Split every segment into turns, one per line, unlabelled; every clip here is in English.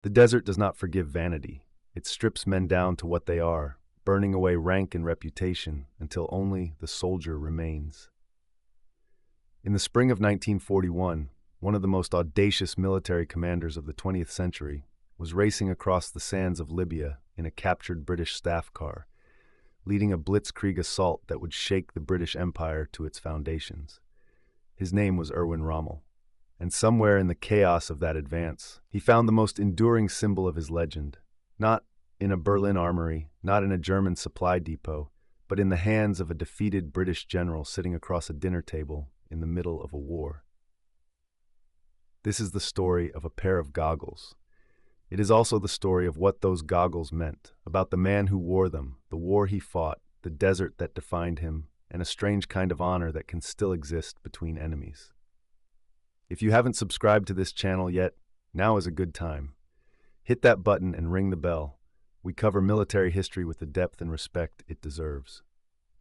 The desert does not forgive vanity. It strips men down to what they are, burning away rank and reputation until only the soldier remains. In the spring of 1941, one of the most audacious military commanders of the 20th century was racing across the sands of Libya in a captured British staff car, leading a blitzkrieg assault that would shake the British Empire to its foundations. His name was Erwin Rommel, and somewhere in the chaos of that advance, he found the most enduring symbol of his legend, not in a Berlin armory, not in a German supply depot, but in the hands of a defeated British general sitting across a dinner table in the middle of a war. This is the story of a pair of goggles. It is also the story of what those goggles meant, about the man who wore them, the war he fought, the desert that defined him, and a strange kind of honor that can still exist between enemies. If you haven't subscribed to this channel yet, now is a good time. Hit that button and ring the bell. We cover military history with the depth and respect it deserves.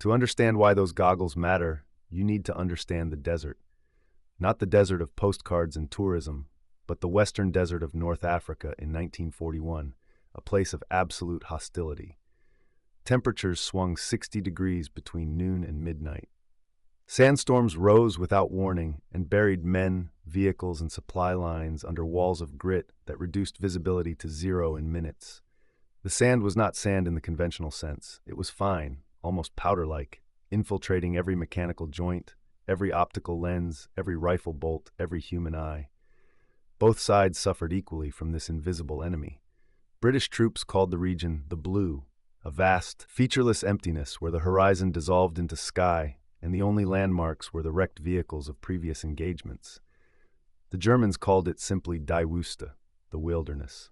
To understand why those goggles matter, you need to understand the desert. Not the desert of postcards and tourism, but the western desert of North Africa in 1941, a place of absolute hostility. Temperatures swung 60 degrees between noon and midnight. Sandstorms rose without warning and buried men, vehicles, and supply lines under walls of grit that reduced visibility to zero in minutes. The sand was not sand in the conventional sense. It was fine, almost powder-like, infiltrating every mechanical joint, every optical lens, every rifle bolt, every human eye. Both sides suffered equally from this invisible enemy. British troops called the region the Blue, a vast, featureless emptiness where the horizon dissolved into sky, and the only landmarks were the wrecked vehicles of previous engagements. The Germans called it simply Die Wüste, the wilderness.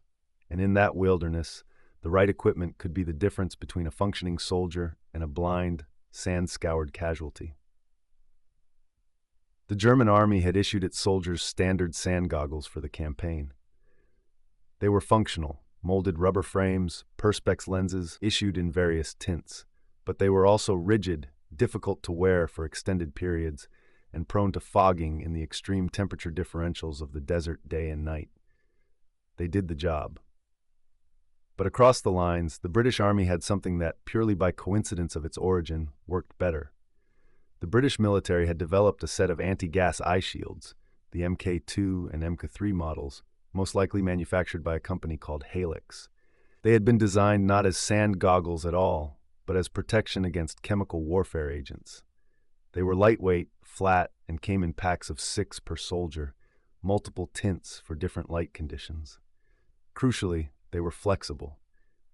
And in that wilderness, the right equipment could be the difference between a functioning soldier and a blind, sand-scoured casualty. The German army had issued its soldiers standard sand goggles for the campaign. They were functional, molded rubber frames, perspex lenses issued in various tints, but they were also rigid, difficult to wear for extended periods, and prone to fogging in the extreme temperature differentials of the desert day and night. They did the job. But across the lines, the British Army had something that, purely by coincidence of its origin, worked better. The British military had developed a set of anti-gas eye shields, the Mk2 and Mk3 models, most likely manufactured by a company called Helix. They had been designed not as sand goggles at all, but as protection against chemical warfare agents. They were lightweight, flat, and came in packs of 6 per soldier, multiple tints for different light conditions. Crucially, they were flexible.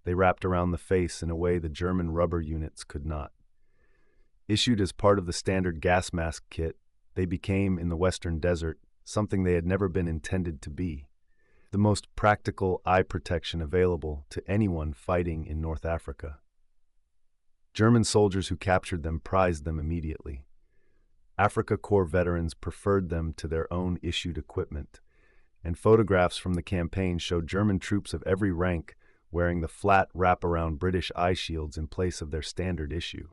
They wrapped around the face in a way the German rubber units could not. Issued as part of the standard gas mask kit, they became, in the Western Desert, something they had never been intended to be: the most practical eye protection available to anyone fighting in North Africa. German soldiers who captured them prized them immediately. Afrika Korps veterans preferred them to their own issued equipment, and photographs from the campaign showed German troops of every rank wearing the flat wrap-around British eye shields in place of their standard issue.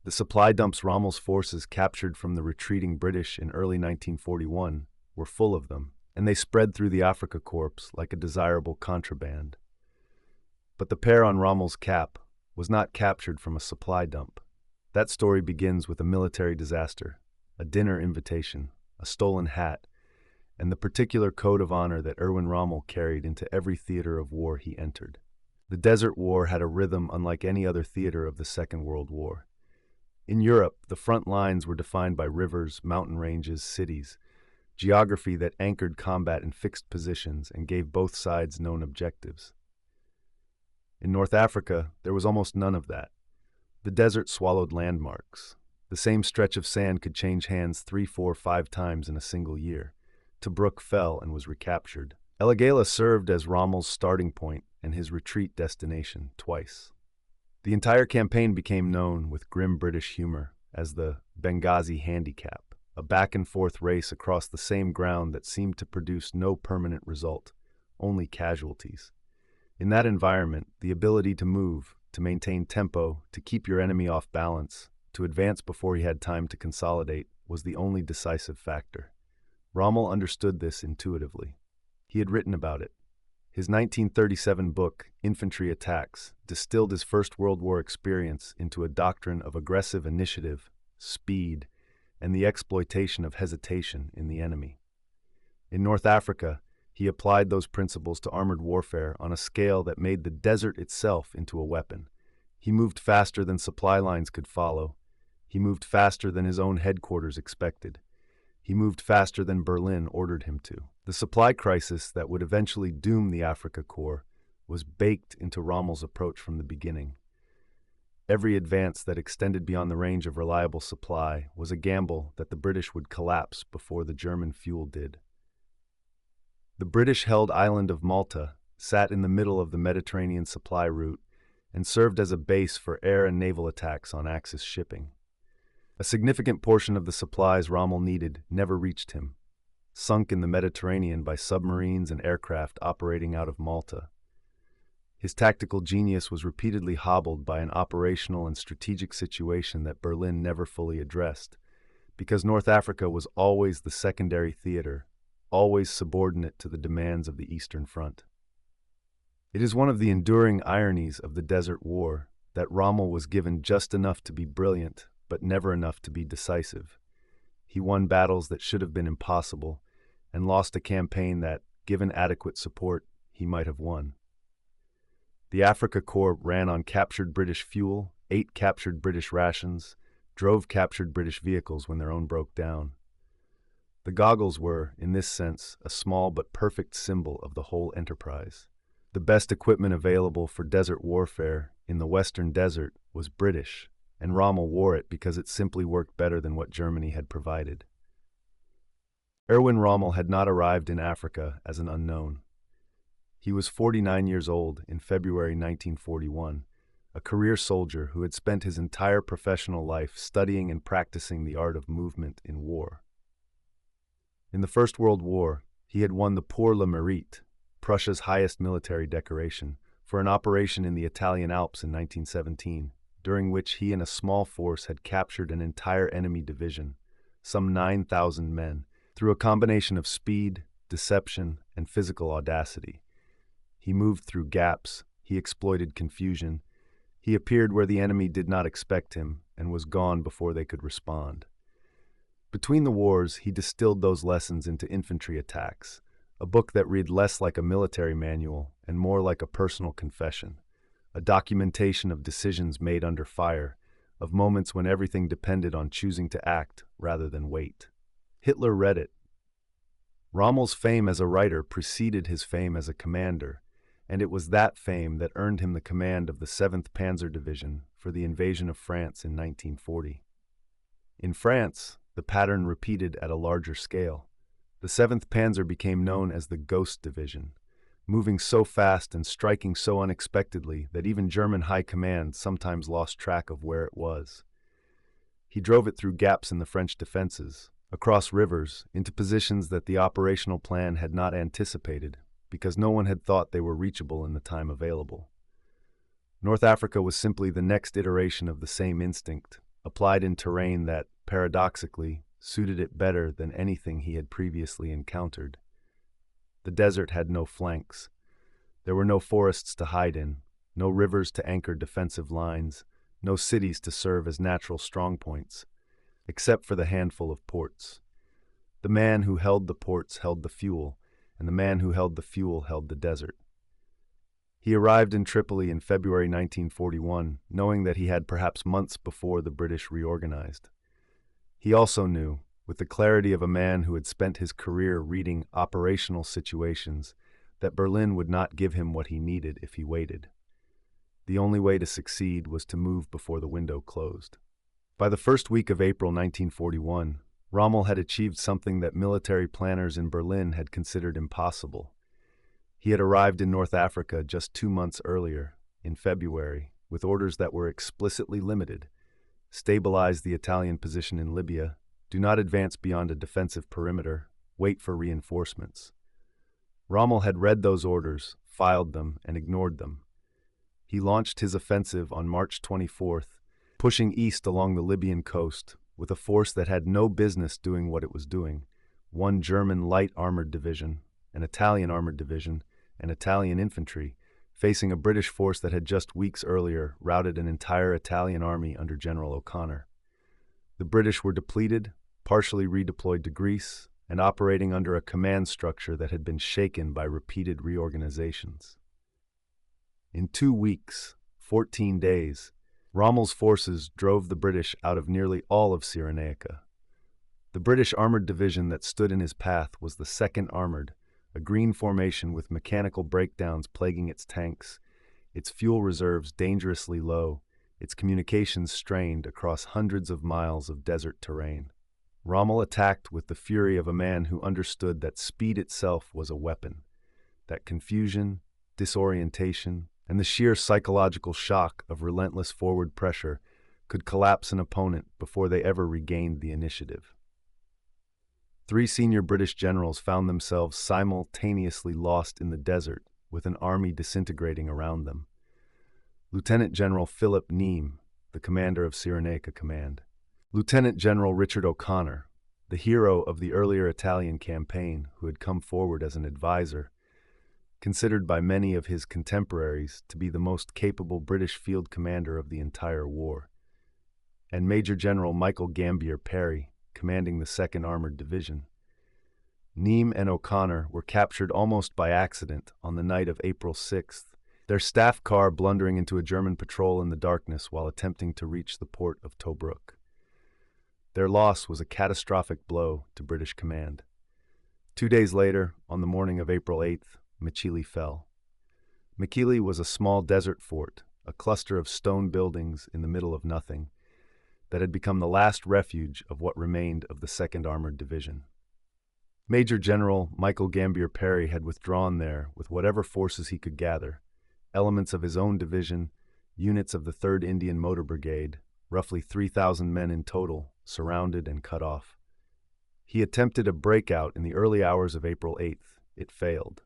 The supply dumps Rommel's forces captured from the retreating British in early 1941 were full of them, and they spread through the Afrika Korps like a desirable contraband. But the pear on Rommel's cap was not captured from a supply dump. That story begins with a military disaster, a dinner invitation, a stolen hat, and the particular code of honor that Erwin Rommel carried into every theater of war he entered. The Desert War had a rhythm unlike any other theater of the Second World War. In Europe, the front lines were defined by rivers, mountain ranges, cities, geography that anchored combat in fixed positions and gave both sides known objectives. In North Africa, there was almost none of that. The desert swallowed landmarks. The same stretch of sand could change hands 3, 4, 5 times in a single year. Tobruk fell and was recaptured. El Agheila served as Rommel's starting point and his retreat destination twice. The entire campaign became known, with grim British humor, as the Benghazi Handicap, a back-and-forth race across the same ground that seemed to produce no permanent result, only casualties. In that environment, the ability to move, to maintain tempo, to keep your enemy off balance, to advance before he had time to consolidate, was the only decisive factor. Rommel understood this intuitively. He had written about it. His 1937 book, Infantry Attacks, distilled his First World War experience into a doctrine of aggressive initiative, speed, and the exploitation of hesitation in the enemy. In North Africa, he applied those principles to armored warfare on a scale that made the desert itself into a weapon. He moved faster than supply lines could follow. He moved faster than his own headquarters expected. He moved faster than Berlin ordered him to. The supply crisis that would eventually doom the Afrika Korps was baked into Rommel's approach from the beginning. Every advance that extended beyond the range of reliable supply was a gamble that the British would collapse before the German fuel did. The British-held island of Malta sat in the middle of the Mediterranean supply route and served as a base for air and naval attacks on Axis shipping. A significant portion of the supplies Rommel needed never reached him, sunk in the Mediterranean by submarines and aircraft operating out of Malta. His tactical genius was repeatedly hobbled by an operational and strategic situation that Berlin never fully addressed, because North Africa was always the secondary theater, always subordinate to the demands of the Eastern Front. It is one of the enduring ironies of the Desert War that Rommel was given just enough to be brilliant, but never enough to be decisive. He won battles that should have been impossible, and lost a campaign that, given adequate support, he might have won. The Afrika Korps ran on captured British fuel, ate captured British rations, drove captured British vehicles when their own broke down. The goggles were, in this sense, a small but perfect symbol of the whole enterprise. The best equipment available for desert warfare in the Western Desert was British, and Rommel wore it because it simply worked better than what Germany had provided. Erwin Rommel had not arrived in Africa as an unknown. He was 49 years old in February 1941, a career soldier who had spent his entire professional life studying and practicing the art of movement in war. In the First World War, he had won the Pour le Mérite, Prussia's highest military decoration, for an operation in the Italian Alps in 1917, during which he and a small force had captured an entire enemy division, some 9,000 men, through a combination of speed, deception, and physical audacity. He moved through gaps, he exploited confusion, he appeared where the enemy did not expect him, and was gone before they could respond. Between the wars, he distilled those lessons into Infantry Attacks, a book that read less like a military manual and more like a personal confession, a documentation of decisions made under fire, of moments when everything depended on choosing to act rather than wait. Hitler read it. Rommel's fame as a writer preceded his fame as a commander, and it was that fame that earned him the command of the 7th Panzer Division for the invasion of France in 1940. In France, the pattern repeated at a larger scale. The 7th Panzer became known as the Ghost Division, moving so fast and striking so unexpectedly that even German high command sometimes lost track of where it was. He drove it through gaps in the French defenses, across rivers, into positions that the operational plan had not anticipated, because no one had thought they were reachable in the time available. North Africa was simply the next iteration of the same instinct, applied in terrain that, paradoxically, suited it better than anything he had previously encountered. The desert had no flanks. There were no forests to hide in, no rivers to anchor defensive lines, no cities to serve as natural strongpoints, except for the handful of ports. The man who held the ports held the fuel, and the man who held the fuel held the desert. He arrived in Tripoli in February 1941, knowing that he had perhaps months before the British reorganized. He also knew, with the clarity of a man who had spent his career reading operational situations, that Berlin would not give him what he needed if he waited. The only way to succeed was to move before the window closed. By the first week of April 1941, Rommel had achieved something that military planners in Berlin had considered impossible. He had arrived in North Africa just 2 months earlier, in February, with orders that were explicitly limited: stabilize the Italian position in Libya, do not advance beyond a defensive perimeter, wait for reinforcements. Rommel had read those orders, filed them, and ignored them. He launched his offensive on March 24th, pushing east along the Libyan coast with a force that had no business doing what it was doing: one German light armored division, an Italian armored division, and Italian infantry, facing a British force that had just weeks earlier routed an entire Italian army under General O'Connor. The British were depleted, partially redeployed to Greece, and operating under a command structure that had been shaken by repeated reorganizations. In 2 weeks, 14 days, Rommel's forces drove the British out of nearly all of Cyrenaica. The British armored division that stood in his path was the 2nd Armored, a green formation with mechanical breakdowns plaguing its tanks, its fuel reserves dangerously low, its communications strained across hundreds of miles of desert terrain. Rommel attacked with the fury of a man who understood that speed itself was a weapon, that confusion, disorientation, and the sheer psychological shock of relentless forward pressure could collapse an opponent before they ever regained the initiative. 3 senior British generals found themselves simultaneously lost in the desert with an army disintegrating around them. Lieutenant General Philip Neame, the commander of Cyrenaica Command. Lieutenant General Richard O'Connor, the hero of the earlier Italian campaign who had come forward as an advisor, considered by many of his contemporaries to be the most capable British field commander of the entire war. And Major General Michael Gambier Parry, commanding the 2nd Armored Division. Neame and O'Connor were captured almost by accident on the night of April 6th, their staff car blundering into a German patrol in the darkness while attempting to reach the port of Tobruk. Their loss was a catastrophic blow to British command. 2 days later, on the morning of April 8th, Mechili fell. Mechili was a small desert fort, a cluster of stone buildings in the middle of nothing, that had become the last refuge of what remained of the 2nd Armored Division. Major General Michael Gambier Parry had withdrawn there with whatever forces he could gather, elements of his own division, units of the 3rd Indian Motor Brigade, roughly 3,000 men in total, surrounded and cut off. He attempted a breakout in the early hours of April 8th. It failed.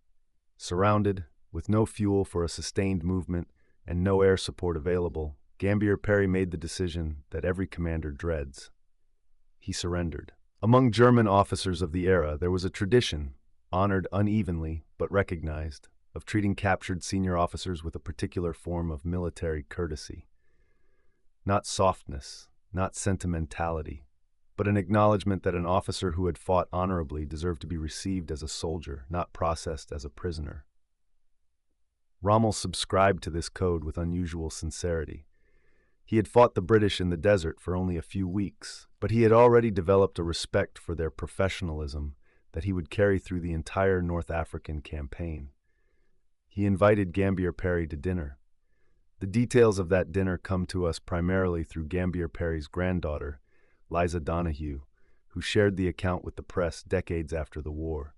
Surrounded, with no fuel for a sustained movement and no air support available, Gambier Parry made the decision that every commander dreads. He surrendered. Among German officers of the era, there was a tradition, honored unevenly but recognized, of treating captured senior officers with a particular form of military courtesy. Not softness, not sentimentality, but an acknowledgement that an officer who had fought honorably deserved to be received as a soldier, not processed as a prisoner. Rommel subscribed to this code with unusual sincerity. He had fought the British in the desert for only a few weeks, but he had already developed a respect for their professionalism that he would carry through the entire North African campaign. He invited Gambier Parry to dinner. The details of that dinner come to us primarily through Gambier Parry's granddaughter, Liza Donahue, who shared the account with the press decades after the war.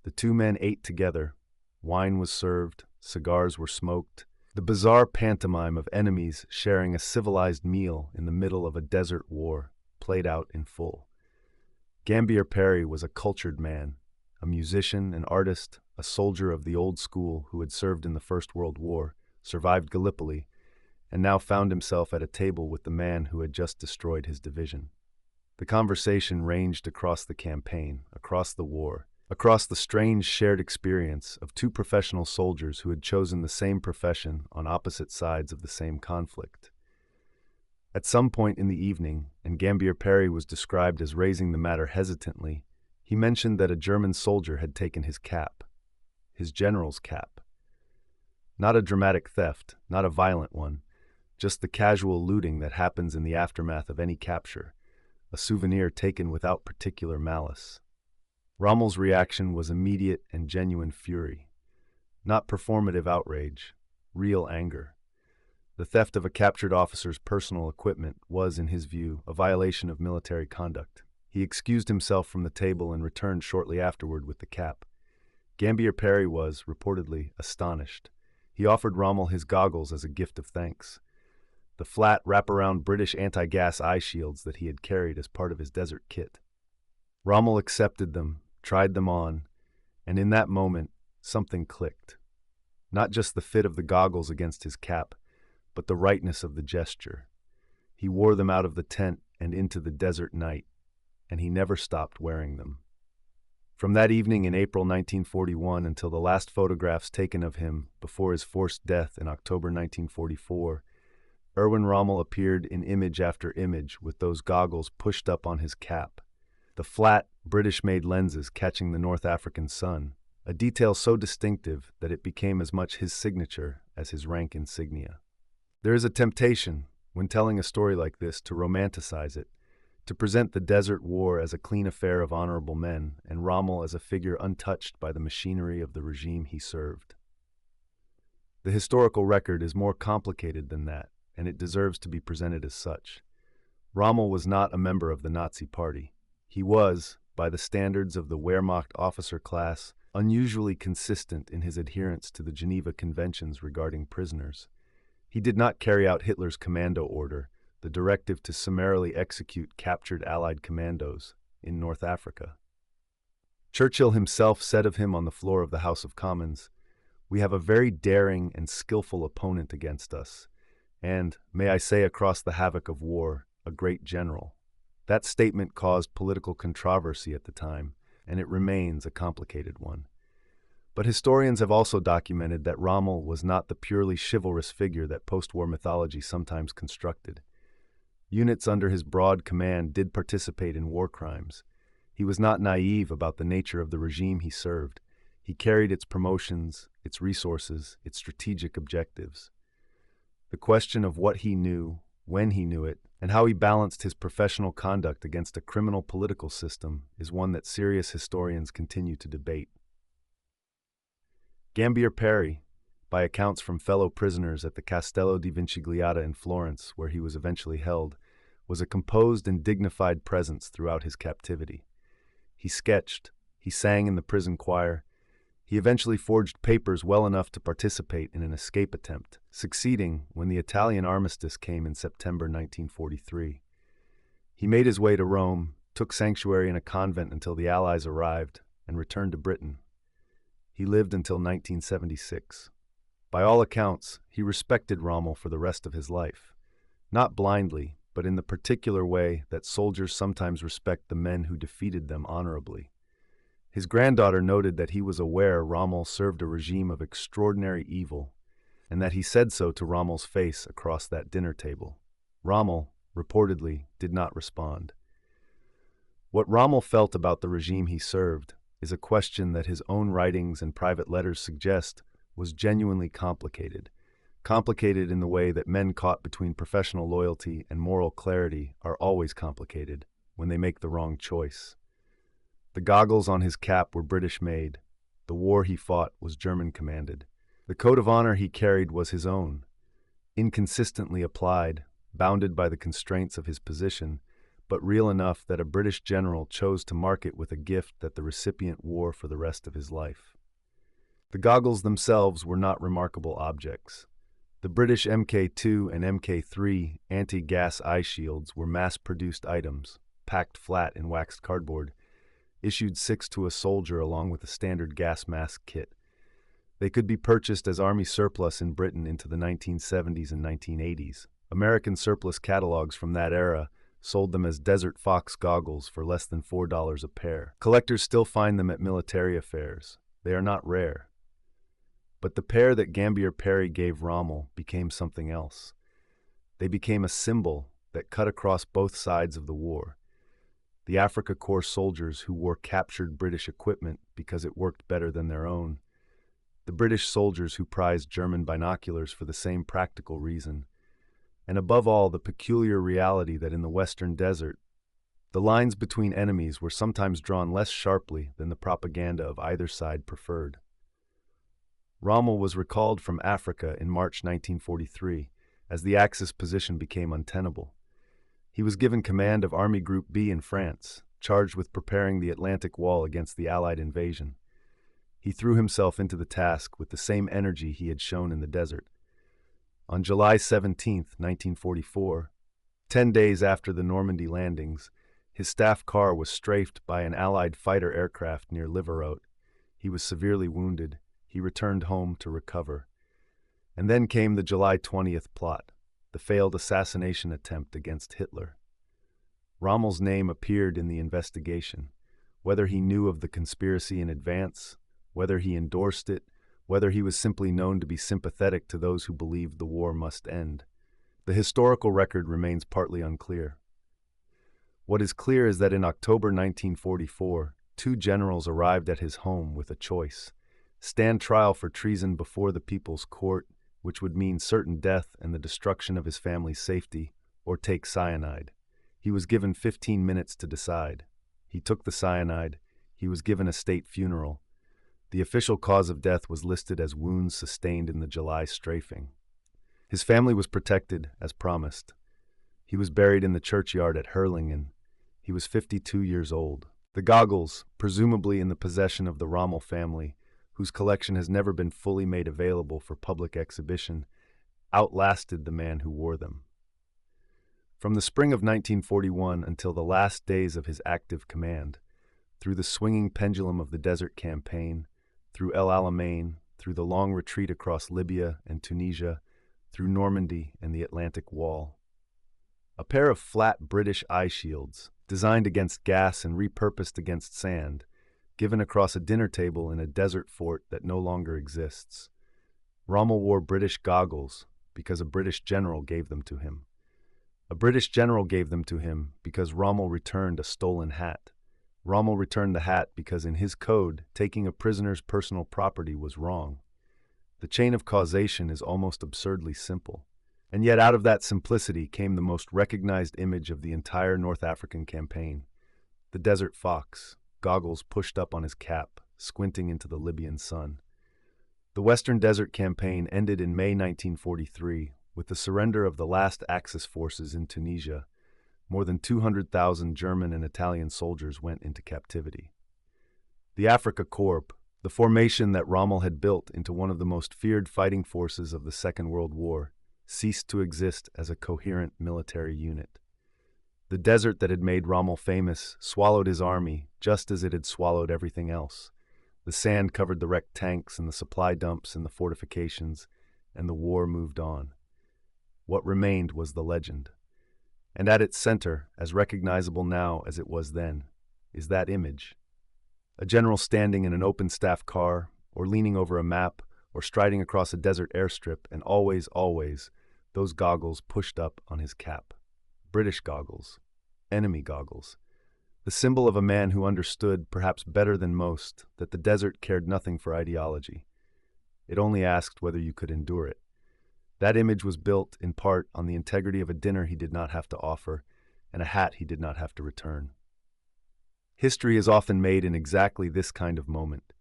The 2 men ate together, wine was served, cigars were smoked, the bizarre pantomime of enemies sharing a civilized meal in the middle of a desert war played out in full. Gambier Parry was a cultured man, a musician, an artist, a soldier of the old school who had served in the First World War, survived Gallipoli, and now found himself at a table with the man who had just destroyed his division. The conversation ranged across the campaign, across the war, across the strange shared experience of 2 professional soldiers who had chosen the same profession on opposite sides of the same conflict. At some point in the evening, and Gambier Parry was described as raising the matter hesitantly, he mentioned that a German soldier had taken his cap, his general's cap. Not a dramatic theft, not a violent one, just the casual looting that happens in the aftermath of any capture, a souvenir taken without particular malice. Rommel's reaction was immediate and genuine fury, not performative outrage, real anger. The theft of a captured officer's personal equipment was, in his view, a violation of military conduct. He excused himself from the table and returned shortly afterward with the cap. Gambier Parry was, reportedly, astonished. He offered Rommel his goggles as a gift of thanks, the flat, wraparound British anti-gas eye shields that he had carried as part of his desert kit. Rommel accepted them, tried them on, and in that moment, something clicked. Not just the fit of the goggles against his cap, but the rightness of the gesture. He wore them out of the tent and into the desert night, and he never stopped wearing them. From that evening in April 1941 until the last photographs taken of him before his forced death in October 1944, Erwin Rommel appeared in image after image with those goggles pushed up on his cap, the flat, British-made lenses catching the North African sun, a detail so distinctive that it became as much his signature as his rank insignia. There is a temptation, when telling a story like this, to romanticize it, to present the Desert War as a clean affair of honorable men, and Rommel as a figure untouched by the machinery of the regime he served. The historical record is more complicated than that, and it deserves to be presented as such. Rommel was not a member of the Nazi Party. He was, by the standards of the Wehrmacht officer class, unusually consistent in his adherence to the Geneva Conventions regarding prisoners. He did not carry out Hitler's commando order, the directive to summarily execute captured Allied commandos in North Africa. Churchill himself said of him on the floor of the House of Commons, "We have a very daring and skillful opponent against us, and, may I say across the havoc of war, a great general." That statement caused political controversy at the time, and it remains a complicated one. But historians have also documented that Rommel was not the purely chivalrous figure that post-war mythology sometimes constructed. Units under his broad command did participate in war crimes. He was not naive about the nature of the regime he served. He carried its promotions, its resources, its strategic objectives. The question of what he knew, when he knew it, and how he balanced his professional conduct against a criminal political system is one that serious historians continue to debate. Gambier Parry, by accounts from fellow prisoners at the Castello di Vincigliata in Florence, where he was eventually held, was a composed and dignified presence throughout his captivity. He sketched, he sang in the prison choir, he eventually forged papers well enough to participate in an escape attempt, succeeding when the Italian armistice came in September 1943. He made his way to Rome, took sanctuary in a convent until the Allies arrived, and returned to Britain. He lived until 1976. By all accounts, he respected Rommel for the rest of his life. Not blindly, but in the particular way that soldiers sometimes respect the men who defeated them honorably. His granddaughter noted that he was aware Rommel served a regime of extraordinary evil, and that he said so to Rommel's face across that dinner table. Rommel, reportedly, did not respond. What Rommel felt about the regime he served is a question that his own writings and private letters suggest was genuinely complicated. Complicated in the way that men caught between professional loyalty and moral clarity are always complicated when they make the wrong choice. The goggles on his cap were British-made. The war he fought was German-commanded. The code of honor he carried was his own, inconsistently applied, bounded by the constraints of his position, but real enough that a British general chose to mark it with a gift that the recipient wore for the rest of his life. The goggles themselves were not remarkable objects. The British Mk2 and Mk3 anti-gas eye shields were mass-produced items, packed flat in waxed cardboard, issued 6 to a soldier along with a standard gas mask kit. They could be purchased as Army surplus in Britain into the 1970s and 1980s. American surplus catalogs from that era sold them as Desert Fox goggles for less than $4 a pair. Collectors still find them at military fairs. They are not rare. But the pair that Gambier Parry gave Rommel became something else. They became a symbol that cut across both sides of the war. The Afrika Korps soldiers who wore captured British equipment because it worked better than their own. The British soldiers who prized German binoculars for the same practical reason. And above all, the peculiar reality that in the Western Desert, the lines between enemies were sometimes drawn less sharply than the propaganda of either side preferred. Rommel was recalled from Africa in March 1943 as the Axis position became untenable. He was given command of Army Group B in France, charged with preparing the Atlantic Wall against the Allied invasion. He threw himself into the task with the same energy he had shown in the desert. On July 17, 1944, 10 days after the Normandy landings, his staff car was strafed by an Allied fighter aircraft near Liverpool. He was severely wounded. He returned home to recover. And then came the July 20th plot, the failed assassination attempt against Hitler. Rommel's name appeared in the investigation. Whether he knew of the conspiracy in advance, whether he endorsed it, whether he was simply known to be sympathetic to those who believed the war must end, the historical record remains partly unclear. What is clear is that in October 1944, two generals arrived at his home with a choice: stand trial for treason before the People's Court, which would mean certain death and the destruction of his family's safety, or take cyanide. He was given 15 minutes to decide. He took the cyanide. He was given a state funeral. The official cause of death was listed as wounds sustained in the July strafing. His family was protected, as promised. He was buried in the churchyard at Herlingen. He was 52 years old. The goggles, presumably in the possession of the Rommel family, whose collection has never been fully made available for public exhibition, outlasted the man who wore them. From the spring of 1941 until the last days of his active command, through the swinging pendulum of the Desert Campaign, through El Alamein, through the long retreat across Libya and Tunisia, through Normandy and the Atlantic Wall, a pair of flat British eye shields, designed against gas and repurposed against sand, given across a dinner table in a desert fort that no longer exists. Rommel wore British goggles because a British general gave them to him. A British general gave them to him because Rommel returned a stolen hat. Rommel returned the hat because in his code, taking a prisoner's personal property was wrong. The chain of causation is almost absurdly simple. And yet out of that simplicity came the most recognized image of the entire North African campaign: the desert fox, goggles pushed up on his cap, squinting into the Libyan sun. The Western Desert Campaign ended in May 1943 with the surrender of the last Axis forces in Tunisia. More than 200,000 German and Italian soldiers went into captivity. The Afrika Korps, the formation that Rommel had built into one of the most feared fighting forces of the Second World War, ceased to exist as a coherent military unit. The desert that had made Rommel famous swallowed his army just as it had swallowed everything else. The sand covered the wrecked tanks and the supply dumps and the fortifications, and the war moved on. What remained was the legend. And at its center, as recognizable now as it was then, is that image. A general standing in an open staff car, or leaning over a map, or striding across a desert airstrip, and always, those goggles pushed up on his cap. British goggles. Enemy goggles. The symbol of a man who understood, perhaps better than most, that the desert cared nothing for ideology. It only asked whether you could endure it. That image was built, in part, on the integrity of a dinner he did not have to offer, and a hat he did not have to return. History is often made in exactly this kind of moment.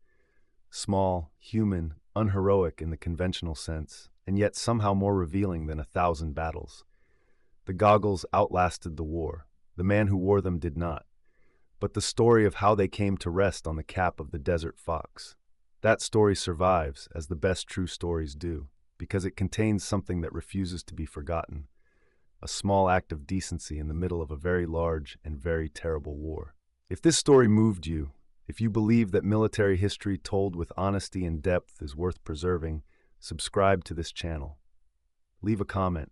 Small, human, unheroic in the conventional sense, and yet somehow more revealing than 1,000 battles. The goggles outlasted the war. The man who wore them did not. But the story of how they came to rest on the cap of the desert fox, that story survives, as the best true stories do, because it contains something that refuses to be forgotten: a small act of decency in the middle of a very large and very terrible war. If this story moved you, if you believe that military history told with honesty and depth is worth preserving, subscribe to this channel. Leave a comment.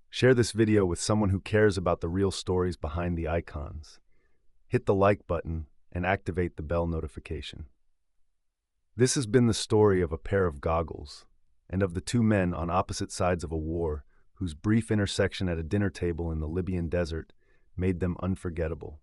Share this video with someone who cares about the real stories behind the icons. Hit the like button and activate the bell notification. This has been the story of a pair of goggles, and of the two men on opposite sides of a war whose brief intersection at a dinner table in the Libyan desert made them unforgettable.